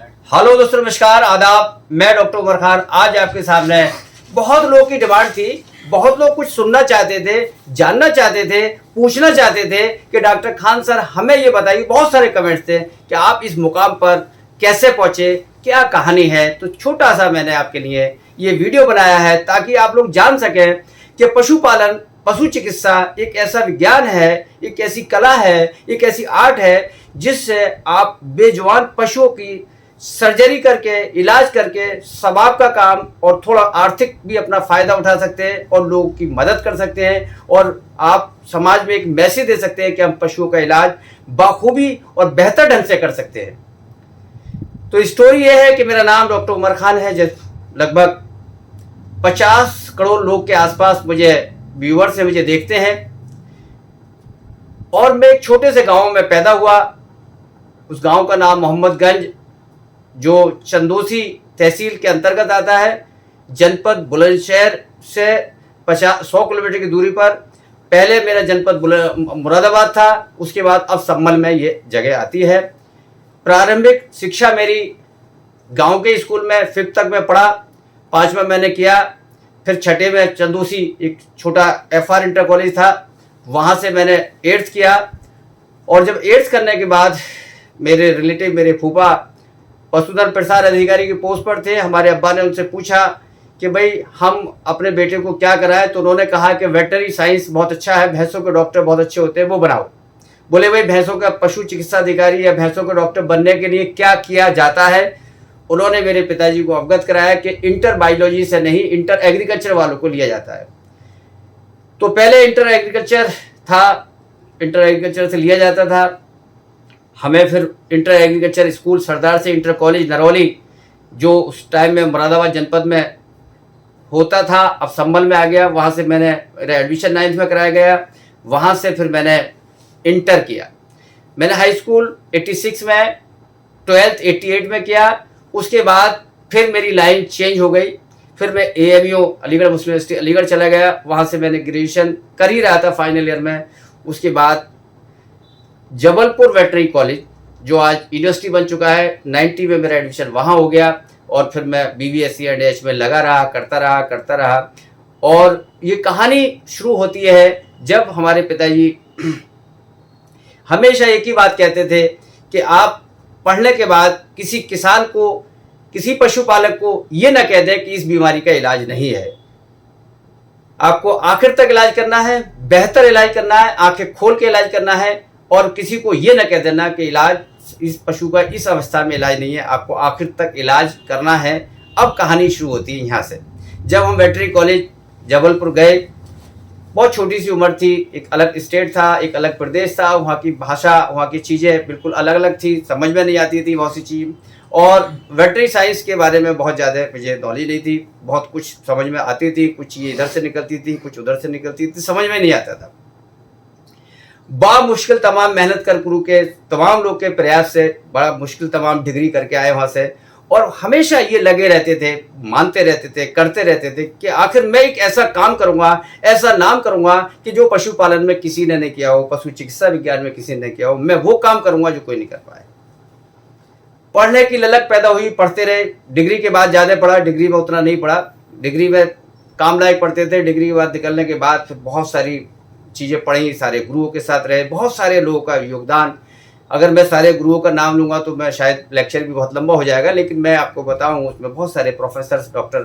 Hello दोस्तों, नमस्कार, आदाब। मैं डॉक्टर उमर खान आज आपके सामने। बहुत लोगों की डिमांड थी, बहुत लोग कुछ सुनना चाहते थे, जानना चाहते थे, पूछना चाहते थे कि डॉक्टर खान सर हमें ये बताइए। बहुत सारे कमेंट्स थे कि आप इस मुकाम पर कैसे पहुंचे, क्या कहानी है। तो छोटा सा मैंने आपके लिए ये वीडियो बनाया है ताकि आप लोग जान सकें कि पशुपालन, पशु चिकित्सा एक ऐसा विज्ञान है, एक ऐसी कला है, एक ऐसी आर्ट है जिससे आप बेजुबान पशुओं की सर्जरी करके, इलाज करके सवाब का काम और थोड़ा आर्थिक भी अपना फायदा उठा सकते हैं और लोगों की मदद कर सकते हैं। और आप समाज में एक मैसेज दे सकते हैं कि हम पशुओं का इलाज बाखूबी और बेहतर ढंग से कर सकते हैं। तो स्टोरी यह है कि मेरा नाम डॉक्टर उमर खान है। लगभग 50 करोड़ लोग के आसपास मुझे व्यूअर से मुझे देखते हैं और मैं एक छोटे से गांव में पैदा हुआ। उस गांव का नाम मोहम्मदगंज, जो चंदोसी तहसील के अंतर्गत आता है, जनपद बुलंदशहर से 100 किलोमीटर की दूरी पर। पहले मेरा जनपद मुरादाबाद था, उसके बाद अब सम्मल में ये जगह आती है। प्रारंभिक शिक्षा मेरी गांव के स्कूल में 5th तक मैं पढ़ा, 5वां मैंने किया। फिर 6ठे में चंदोसी एक छोटा FR इंटर कॉलेज था, वहाँ से मैंने 8th किया। और जब 8th करने के बाद मेरे रिलेटिव, मेरे फूफा पशुधन प्रसार अधिकारी की पोस्ट पर थे। हमारे अब्बा ने उनसे पूछा कि भाई हम अपने बेटे को क्या कराएं, तो उन्होंने कहा कि वेटनरी साइंस बहुत अच्छा है, भैंसों के डॉक्टर बहुत अच्छे होते हैं, वो बनाओ। बोले भाई भैंसों का पशु चिकित्सा अधिकारी या भैंसों का डॉक्टर बनने के लिए क्या किया जाता है। उन्होंने मेरे पिताजी को अवगत कराया कि इंटर बायोलॉजी से नहीं, इंटर एग्रीकल्चर वालों को लिया जाता है। तो पहले इंटर एग्रीकल्चर था, इंटर एग्रीकल्चर से लिया जाता था। हमें फिर इंटर एग्रीकल्चर स्कूल सरदार से इंटर कॉलेज नरौली, जो उस टाइम में मुरादाबाद जनपद में होता था, अब संभल में आ गया। वहाँ से मेरा एडमिशन 9th में कराया गया। वहाँ से फिर मैंने इंटर किया। मैंने हाई स्कूल 86 में, 12th 88 में किया। उसके बाद फिर मेरी लाइन चेंज हो गई। फिर मैं AMU अलीगढ़ मुस्लिम यूनिवर्सिटी अलीगढ़ चला गया। वहाँ से मैंने ग्रेजुएशन कर ही रहा था फाइनल ईयर में। उसके बाद जबलपुर वेटनरी कॉलेज, जो आज यूनिवर्सिटी बन चुका है, 90 में मेरा एडमिशन वहाँ हो गया। और फिर मैं BBSc एंड AH में लगा रहा, करता रहा। और ये कहानी शुरू होती है जब हमारे पिताजी हमेशा एक ही बात कहते थे कि आप पढ़ने के बाद किसी किसान को, किसी पशुपालक को ये ना कह दें कि इस बीमारी का इलाज नहीं है। आपको आखिर तक इलाज करना है, बेहतर इलाज करना है, आंखें खोल के इलाज करना है। और किसी को ये ना कह देना कि इलाज, इस पशु का इस अवस्था में इलाज नहीं है, आपको आखिर तक इलाज करना है। अब कहानी शुरू होती है यहाँ से। जब हम वेटनरी कॉलेज जबलपुर गए, बहुत छोटी सी उम्र थी, एक अलग स्टेट था, एक अलग प्रदेश था, वहाँ की भाषा, वहाँ की चीज़ें बिल्कुल अलग अलग थी, समझ में नहीं आती थी बहुत सी चीज़। और वेटनरी साइंस के बारे में बहुत ज़्यादा मुझे नॉलेज नहीं थी। बहुत कुछ समझ में आती थी, कुछ चीज़ें इधर से निकलती थी, कुछ उधर से निकलती थी, समझ में नहीं आता था। बड़ा मुश्किल तमाम मेहनत कर गुरु के तमाम लोग के प्रयास से बड़ा मुश्किल तमाम डिग्री करके आए वहाँ से। और हमेशा ये लगे रहते थे, मानते रहते थे, करते रहते थे कि आखिर मैं एक ऐसा काम करूँगा, ऐसा नाम करूँगा कि जो पशुपालन में किसी ने नहीं किया हो, पशु चिकित्सा विज्ञान में किसी ने नहीं किया हो। मैं वो काम करूँगा जो कोई नहीं कर पाए। पढ़ने की ललक पैदा हुई, पढ़ते रहे। डिग्री के बाद ज़्यादा पढ़ा, डिग्री में उतना नहीं पढ़ा। डिग्री में काम लायक पढ़ते थे। डिग्री के बाद निकलने के बाद फिर बहुत सारी चीज़ें पढ़ी, सारे गुरुओं के साथ रहे, बहुत सारे लोगों का योगदान। अगर मैं सारे गुरुओं का नाम लूँगा तो मैं शायद लेक्चर भी बहुत लंबा हो जाएगा, लेकिन मैं आपको बताऊँ उसमें बहुत सारे प्रोफेसर, डॉक्टर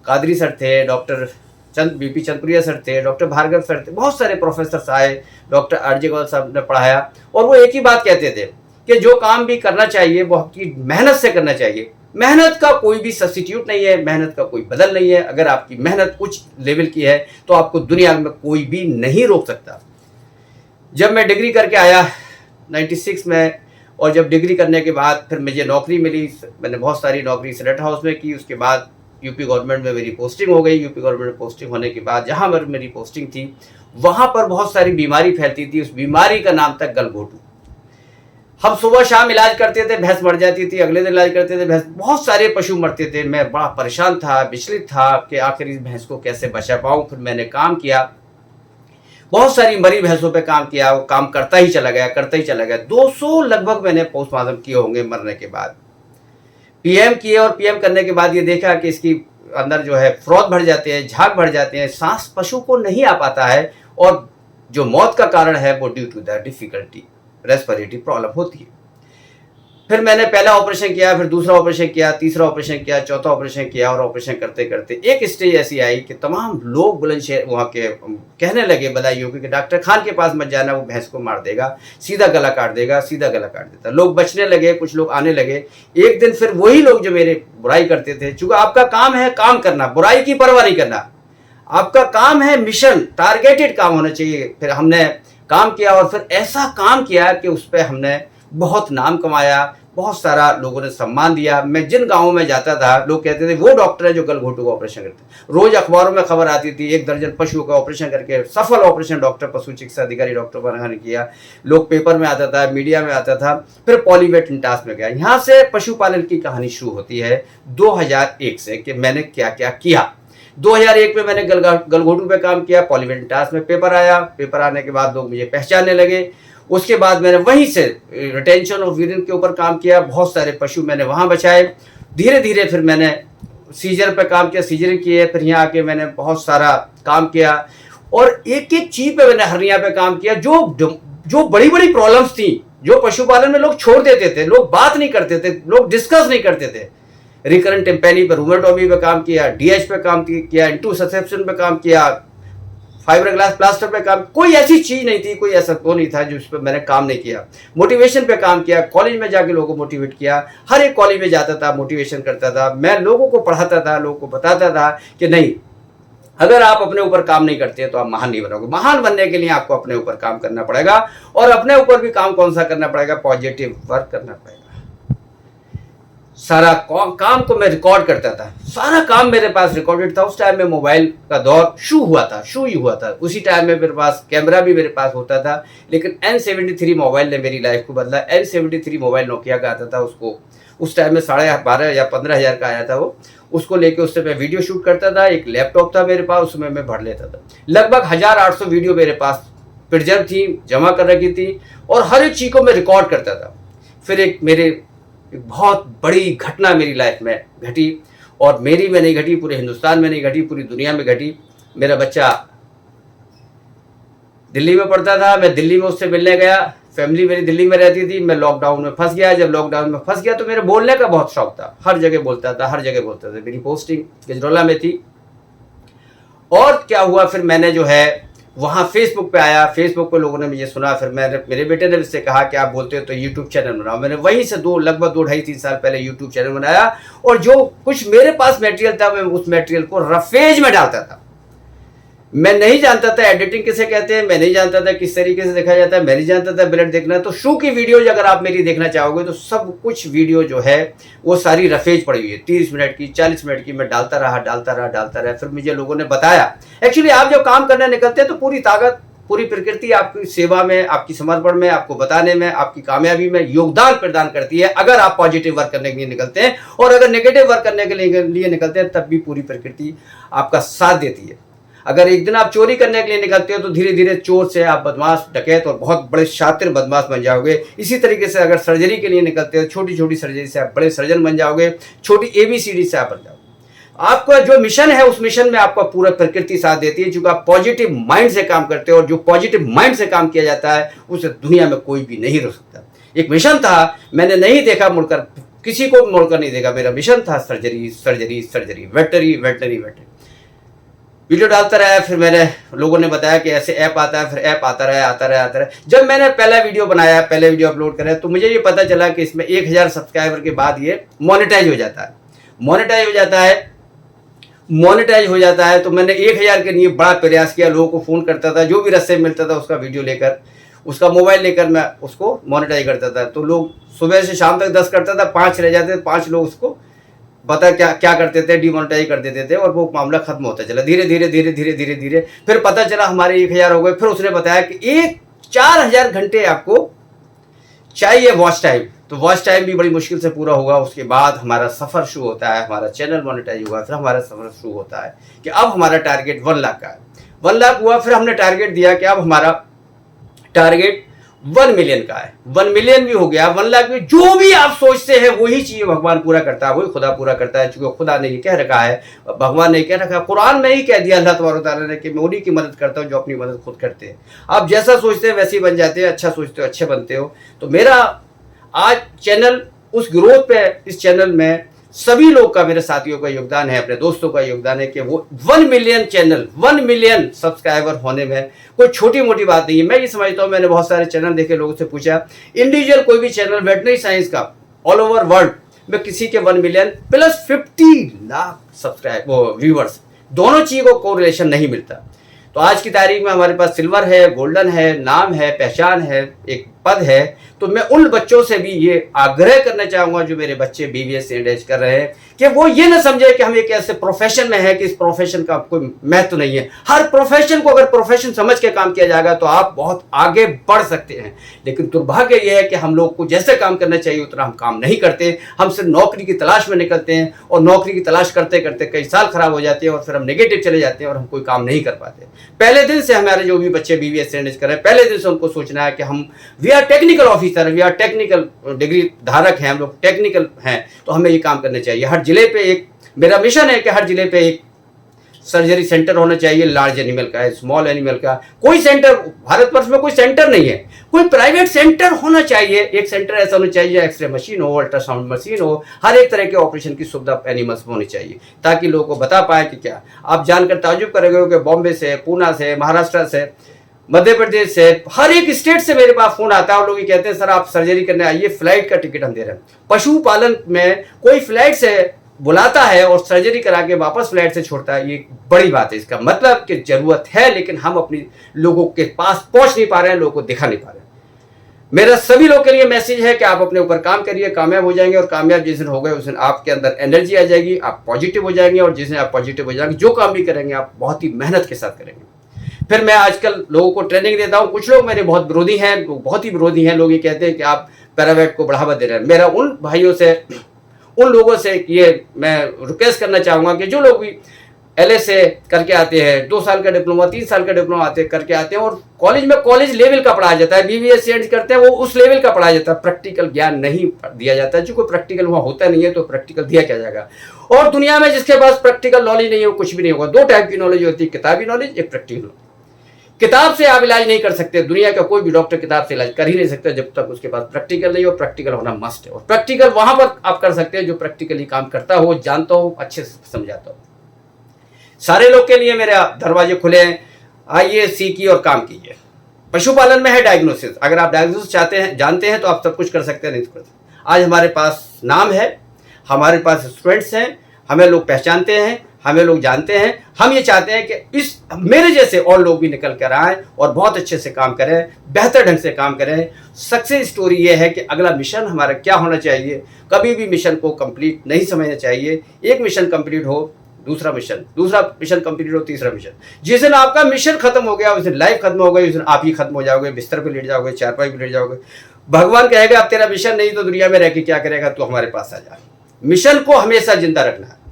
कादरी सर थे, डॉक्टर BP चंद्रप्रिया सर थे, डॉक्टर भार्गव सर थे, बहुत सारे प्रोफेसर आए, डॉक्टर RJ गोयल साहब ने पढ़ाया। और वो एक ही बात कहते थे कि जो काम भी करना चाहिए वो आपकी मेहनत से करना चाहिए। मेहनत का कोई भी सब्स्टिट्यूट नहीं है, मेहनत का कोई बदल नहीं है। अगर आपकी मेहनत उच्च लेवल की है तो आपको दुनिया में कोई भी नहीं रोक सकता। जब मैं डिग्री करके आया 96 में, और जब डिग्री करने के बाद फिर मुझे नौकरी मिली, मैंने बहुत सारी नौकरी सेनेट हाउस में की। उसके बाद यूपी गवर्नमेंट में मेरी पोस्टिंग हो गई। यूपी गवर्नमेंट में पोस्टिंग होने के बाद जहाँ मेरी पोस्टिंग थी वहाँ पर बहुत सारी बीमारी फैलती थी। उस बीमारी का नाम था गलघोटू। हम सुबह शाम इलाज करते थे, भैंस मर जाती थी, अगले दिन इलाज करते थे, भैंस, बहुत सारे पशु मरते थे। मैं बड़ा परेशान था, विचलित था कि आखिर इस भैंस को कैसे बचा पाऊँ। फिर मैंने काम किया, बहुत सारी मरी भैंसों पे काम किया। वो काम करता ही चला गया, करता ही चला गया। 200 लगभग मैंने पोस्टमार्टम किए होंगे मरने के बाद। पीएम किए और पीएम करने के बाद ये देखा कि इसकी अंदर जो है फ्रॉथ बढ़ जाते हैं, झाग बढ़ जाते हैं, सांस पशु को नहीं आ पाता है और जो मौत का कारण है वो due to the difficulty respiratory problem होती है। फिर मैंने पहला ऑपरेशन किया, फिर दूसरा ऑपरेशन किया, तीसरा ऑपरेशन किया, चौथा ऑपरेशन किया और ऑपरेशन करते करते एक स्टेज ऐसी आई कि तमाम लोग बुलंदशहर वहाँ के कहने लगे बदायूं कि डॉक्टर खान के पास मत जाना, वो भैंस को मार देगा, सीधा गला काट देगा, सीधा गला काट देता। लोग बचने लगे, कुछ लोग आने लगे। एक दिन फिर वही लोग जो मेरे बुराई करते थे, चूंकि आपका काम है काम करना, बुराई की परवाह नहीं करना, आपका काम है मिशन, टारगेटेड काम होना चाहिए। फिर हमने काम किया और फिर ऐसा काम किया कि उस पर हमने बहुत नाम कमाया, बहुत सारा लोगों ने सम्मान दिया। मैं जिन गांवों में जाता था लोग कहते थे वो डॉक्टर है जो गलघोटू का ऑपरेशन करते। रोज अखबारों में खबर आती थी 1 दर्जन पशुओं का ऑपरेशन करके सफल ऑपरेशन डॉक्टर पशु चिकित्सा अधिकारी डॉक्टर बना ने किया। लोग पेपर में आता था, मीडिया में आता था। फिर पॉलीवेट इंटास में गया। यहाँ से पशुपालन की कहानी शुरू होती है 2001 से कि मैंने क्या क्या किया। 2001 में मैंने गलघोटू पे काम किया, पॉलीवेट इंटास में पेपर आया। पेपर आने के बाद लोग मुझे पहचानने लगे। उसके बाद मैंने वहीं से रिटेंशन ऑफ यूरिन के ऊपर काम किया, बहुत सारे पशु मैंने वहाँ बचाए। धीरे धीरे फिर मैंने सीजर पे काम किया, सीजर किए। फिर यहाँ आके मैंने बहुत सारा काम किया और एक एक चीज पे मैंने हर्निया पे काम किया। जो बड़ी बड़ी प्रॉब्लम्स थी, जो पशुपालन में लोग छोड़ देते थे, लोग बात नहीं करते थे, लोग डिस्कस नहीं करते थे। रिकरेंट टेम्पेनी पे, रूमेटोमी पे काम किया, डीएच पे काम किया, इंटूससेप्शन पे काम किया, फाइबरग्लास प्लास्टर पे काम। कोई ऐसी चीज नहीं थी, कोई ऐसा वो नहीं था जिस पर मैंने काम नहीं किया। मोटिवेशन पे काम किया, कॉलेज में जाके लोगों को मोटिवेट किया। हर एक कॉलेज में जाता था, मोटिवेशन करता था, मैं लोगों को पढ़ाता था, लोगों को बताता था कि नहीं, अगर आप अपने ऊपर काम नहीं करते तो आप महान नहीं बनोगे। महान बनने के लिए आपको अपने ऊपर काम करना पड़ेगा। और अपने ऊपर भी काम कौन सा करना पड़ेगा? पॉजिटिव वर्क करना पड़ेगा। सारा काम को मैं रिकॉर्ड करता था, सारा काम मेरे पास रिकॉर्डेड था। उस टाइम में मोबाइल का दौर शुरू ही हुआ था। उसी टाइम में मेरे पास कैमरा भी मेरे पास होता था। लेकिन N73 मोबाइल ने मेरी लाइफ को बदला। N73 मोबाइल नोकिया का आता था, उसको उस टाइम में 12,500 या 15,000 का आया था वो। उसको लेके उससे मैं वीडियो शूट करता था। एक लैपटॉप था मेरे पास, उसमें मैं भर लेता था। लगभग 1800 वीडियो मेरे पास प्रिजर्व थी, जमा कर रखी थी और हर एक चीज़ को मैं रिकॉर्ड करता था। फिर एक बहुत बड़ी घटना मेरी लाइफ में घटी और मेरी में नहीं घटी, पूरे हिंदुस्तान में नहीं घटी, पूरी दुनिया में घटी। मेरा बच्चा दिल्ली में पढ़ता था, मैं दिल्ली में उससे मिलने गया। फैमिली मेरी दिल्ली में रहती थी। मैं लॉकडाउन में फंस गया। जब लॉकडाउन में फंस गया तो मेरे बोलने का बहुत शौक था, हर जगह बोलता था, हर जगह बोलता था। मेरी पोस्टिंग गजरौला में थी। और क्या हुआ, फिर मैंने जो है वहाँ फेसबुक पे आया। फेसबुक पे लोगों ने मुझे सुना। फिर मेरे बेटे ने मुझसे कहा कि आप बोलते हो तो यूट्यूब चैनल बनाओ। मैंने वहीं से लगभग 2-2.5-3 साल पहले यूट्यूब चैनल बनाया। और जो कुछ मेरे पास मटेरियल था मैं उस मटेरियल को रफेज में डालता था। मैं नहीं जानता था एडिटिंग किसे कहते हैं, मैं नहीं जानता था किस तरीके से देखा जाता है, मैं नहीं जानता था ब्लड देखना। तो शू की वीडियो अगर आप मेरी देखना चाहोगे तो सब कुछ वीडियो जो है वो सारी रफेज पड़ी हुई है। 30 मिनट की, 40 मिनट की मैं डालता रहा। फिर मुझे लोगों ने बताया, एक्चुअली आप जब काम करने निकलते हैं तो पूरी ताकत, पूरी प्रकृति आपकी सेवा में, आपकी समर्पण में, आपको बताने में, आपकी कामयाबी में योगदान प्रदान करती है। अगर आप पॉजिटिव वर्क करने के लिए निकलते हैं और अगर नेगेटिव वर्क करने के लिए निकलते हैं तब भी पूरी प्रकृति आपका साथ देती है। अगर एक दिन आप चोरी करने के लिए निकलते हो तो धीरे धीरे चोर से आप बदमाश, डकैत और बहुत बड़े शातिर बदमाश बन जाओगे। इसी तरीके से अगर सर्जरी के लिए निकलते हो, छोटी छोटी सर्जरी से आप बड़े सर्जन बन जाओगे, छोटी ABCD से आप बन जाओगे। आपका जो मिशन है उस मिशन में आपका पूरा प्रकृति साथ देती है, क्योंकि आप पॉजिटिव माइंड से काम करते हो और जो पॉजिटिव माइंड से काम किया जाता है उसे दुनिया में कोई भी नहीं रोक सकता। एक मिशन था, मैंने नहीं देखा मुड़कर, किसी को मुड़कर नहीं देखा। मेरा मिशन था सर्जरी, वेटनरी। वीडियो डालता रहा। फिर मैंने लोगों ने बताया कि ऐसे ऐप आता है, फिर ऐप आता रहा। जब मैंने पहला वीडियो बनाया, पहले वीडियो अपलोड करा तो मुझे ये पता चला कि इसमें 1000 सब्सक्राइबर के बाद ये मोनेटाइज हो जाता है। तो मैंने 1000 के लिए बड़ा प्रयास किया, लोगों को फ़ोन करता था, जो भी रास्ते में मिलता था उसका वीडियो लेकर, उसका मोबाइल लेकर मैं उसको मोनेटाइज करता था। तो लोग सुबह से शाम तक 10 करता था, 5 रह जाते, 5 लोग उसको पता क्या करते थे, डिमोनेटाइज कर देते थे और वो मामला खत्म होता चला। धीरे धीरे फिर पता चला हमारे 1000 हो गए। फिर उसने बताया कि 4000 घंटे आपको चाहिए वॉच टाइम। तो वॉच टाइम भी बड़ी मुश्किल से पूरा होगा। उसके बाद हमारा सफ़र शुरू होता है, हमारा चैनल मोनेटाइज हुआ। फिर हमारा सफ़र शुरू होता है कि अब हमारा टारगेट 1 लाख का है। 1 लाख हुआ। फिर हमने टारगेट दिया कि अब हमारा टारगेट 1 मिलियन का है, 1 मिलियन भी हो गया, 1 लाख भी, जो भी आप सोचते हैं वही चीज़ भगवान पूरा करता है, वही खुदा पूरा करता है। चूंकि खुदा ने ये कह रखा है, भगवान ने कह रखा है, कुरान में ही कह दिया अल्लाह तबारक तआला ने कि मैं उन्हीं की मदद करता हूँ जो अपनी मदद खुद करते हैं। आप जैसा सोचते हैं वैसे ही बन जाते हैं, अच्छा सोचते हो अच्छे बनते हो। तो मेरा आज चैनल उस ग्रोथ पे, इस चैनल में सभी लोग का, मेरे साथियों का योगदान है, अपने दोस्तों का योगदान है कि वो 1 मिलियन चैनल, 1 मिलियन सब्सक्राइबर होने में कोई छोटी मोटी बात नहीं है। मैं ये समझता हूँ, मैंने बहुत सारे चैनल देखे, लोगों से पूछा, इंडिविजुअल कोई भी चैनल वेटनरी साइंस का ऑल ओवर वर्ल्ड में किसी के 1 मिलियन प्लस 50 लाख सब्सक्राइब वो व्यूअर्स, दोनों चीज़ को कोरिलेशन नहीं मिलता। तो आज की तारीख में हमारे पास सिल्वर है, गोल्डन है, नाम है, पहचान है, एक पद है। तो मैं उन बच्चों से भी ये आग्रह करना चाहूँगा जो मेरे बच्चे BBS से एंगेज कर रहे हैं कि वो ये ना समझे कि हम एक ऐसे प्रोफेशन में है कि इस प्रोफेशन का कोई महत्व नहीं है। हर प्रोफेशन को अगर प्रोफेशन समझ के काम किया जाएगा तो आप बहुत आगे बढ़ सकते हैं। लेकिन दुर्भाग्य ये है कि हम लोग को जैसे काम करना चाहिए उतना हम काम नहीं करते। हम सिर्फ नौकरी की तलाश में निकलते हैं और नौकरी की तलाश करते करते कई साल खराब हो जाते हैं और फिर हम नेगेटिव चले जाते हैं और हम कोई काम नहीं कर पाते। पहले दिन से हमारे जो भी बच्चे BBS से एंगेज कर रहे हैं, पहले दिन से उनको सोचना है कि हम we are technical officer, we are technical degree धारक हैं, हम लोग टेक्निकल हैं, तो हमें ये काम करना चाहिए। हर जिले पे एक, मेरा मिशन है कि हर जिले पे एक सर्जरी सेंटर होना चाहिए, लार्ज एनिमल का, स्मॉल एनिमल का। कोई सेंटर, भारतवर्ष में कोई सेंटर नहीं है, कोई प्राइवेट सेंटर होना चाहिए। एक सेंटर ऐसा होना चाहिए, एक्सरे मशीन हो, अल्ट्रासाउंड मशीन हो, हर एक तरह के ऑपरेशन की सुविधा एनिमल्स में होनी चाहिए, ताकि लोगों को बता पाए कि क्या। आप जानकर ताज्जुब करेंगे कि बॉम्बे से, पूना से, महाराष्ट्र से, मध्य प्रदेश से, हर एक स्टेट से मेरे पास फोन आता है और लोग ये कहते हैं सर आप सर्जरी करने आइए, फ्लाइट का टिकट हम दे रहे हैं। पशुपालन में कोई फ्लाइट से बुलाता है और सर्जरी करा के वापस फ्लाइट से छोड़ता है, ये बड़ी बात है। इसका मतलब कि जरूरत है लेकिन हम अपनी लोगों के पास पहुंच नहीं पा रहे हैं, लोगों को दिखा नहीं पा रहे हैं। मेरा सभी लोगों के लिए मैसेज है कि आप अपने ऊपर काम करिए, कामयाब हो जाएंगे। और कामयाब जिस दिन हो गए उस दिन आपके अंदर एनर्जी आ जाएगी, आप पॉजिटिव हो जाएंगे। और जिस दिन आप पॉजिटिव हो जाएंगे, जो काम भी करेंगे आप बहुत ही मेहनत के साथ करेंगे। फिर मैं आजकल लोगों को ट्रेनिंग देता हूँ। कुछ लोग मेरे बहुत विरोधी हैं, बहुत ही विरोधी हैं। लोग ये कहते हैं कि आप पैरावेट को बढ़ावा दे रहे हैं। मेरा उन भाइयों से, उन लोगों से ये मैं रिक्वेस्ट करना चाहूँगा कि जो लोग भी LA से करके आते हैं, 2 साल का डिप्लोमा, 3 साल का डिप्लोमा करके आते हैं और कॉलेज में कॉलेज लेवल का पढ़ाया जाता है, BBS से करते हैं, वो उस लेवल का पढ़ाया जाता है, प्रैक्टिकल ज्ञान नहीं दिया जाता है। जो कोई प्रैक्टिकल वहाँ होता नहीं है तो प्रैक्टिकल दिया क्या जाएगा। और दुनिया में जिसके पास प्रैक्टिकल नॉलेज नहीं है वो कुछ भी नहीं होगा। 2 टाइप की नॉलेज होती है, किताबी नॉलेज, एक प्रैक्टिकल नॉलेज। किताब से आप इलाज नहीं कर सकते, दुनिया का कोई भी डॉक्टर किताब से इलाज कर ही नहीं सकता जब तक उसके पास प्रैक्टिकल नहीं हो। प्रैक्टिकल होना मस्ट है और प्रैक्टिकल वहां पर आप कर सकते हैं जो प्रैक्टिकली काम करता हो, जानता हो, अच्छे से समझाता हो। सारे लोग के लिए मेरे दरवाजे खुले हैं, आइए, सीखिए और काम कीजिए। पशुपालन में है डायग्नोसिस, अगर आप डायग्नोसिस चाहते हैं, जानते हैं तो आप सब कुछ कर सकते हैं, नहीं तो कर सकते। आज हमारे पास नाम है, हमारे पास स्टूडेंट्स हैं, हमें लोग पहचानते हैं, हमें लोग जानते हैं। हम ये चाहते हैं कि इस मेरे जैसे और लोग भी निकल कर आएँ और बहुत अच्छे से काम करें, बेहतर ढंग से काम करें। सक्सेस स्टोरी ये है कि अगला मिशन हमारा क्या होना चाहिए। कभी भी मिशन को कंप्लीट नहीं समझना चाहिए। एक मिशन कंप्लीट हो, दूसरा मिशन कंप्लीट हो, तीसरा मिशन। जिस दिन आपका मिशन खत्म हो गया उस दिन लाइफ खत्म हो गई, उस दिन आप ही खत्म हो जाओगे, बिस्तर पे लेट जाओगे, चारपाई पे लेट जाओगे। भगवान कहेगा अब तेरा मिशन नहीं तो दुनिया में रह के क्या करेगा, तो हमारे पास आ जा। मिशन को हमेशा जिंदा रखना है।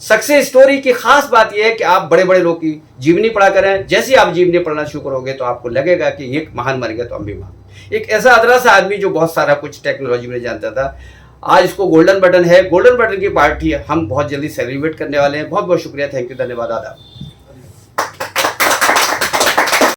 सक्सेस स्टोरी की खास बात यह है कि आप बड़े बड़े लोग की जीवनी पढ़ा करें। जैसे आप जीवनी पढ़ना शुरू करोगे तो आपको लगेगा कि एक महान मर गया तो हम भी महान। एक ऐसा अदरा सा आदमी जो बहुत सारा कुछ टेक्नोलॉजी में जानता था, आज इसको गोल्डन बटन है। गोल्डन बटन की पार्टी हम बहुत जल्दी सेलिब्रेट करने वाले हैं। बहुत बहुत शुक्रिया, थैंक यू, धन्यवाद, आदाब।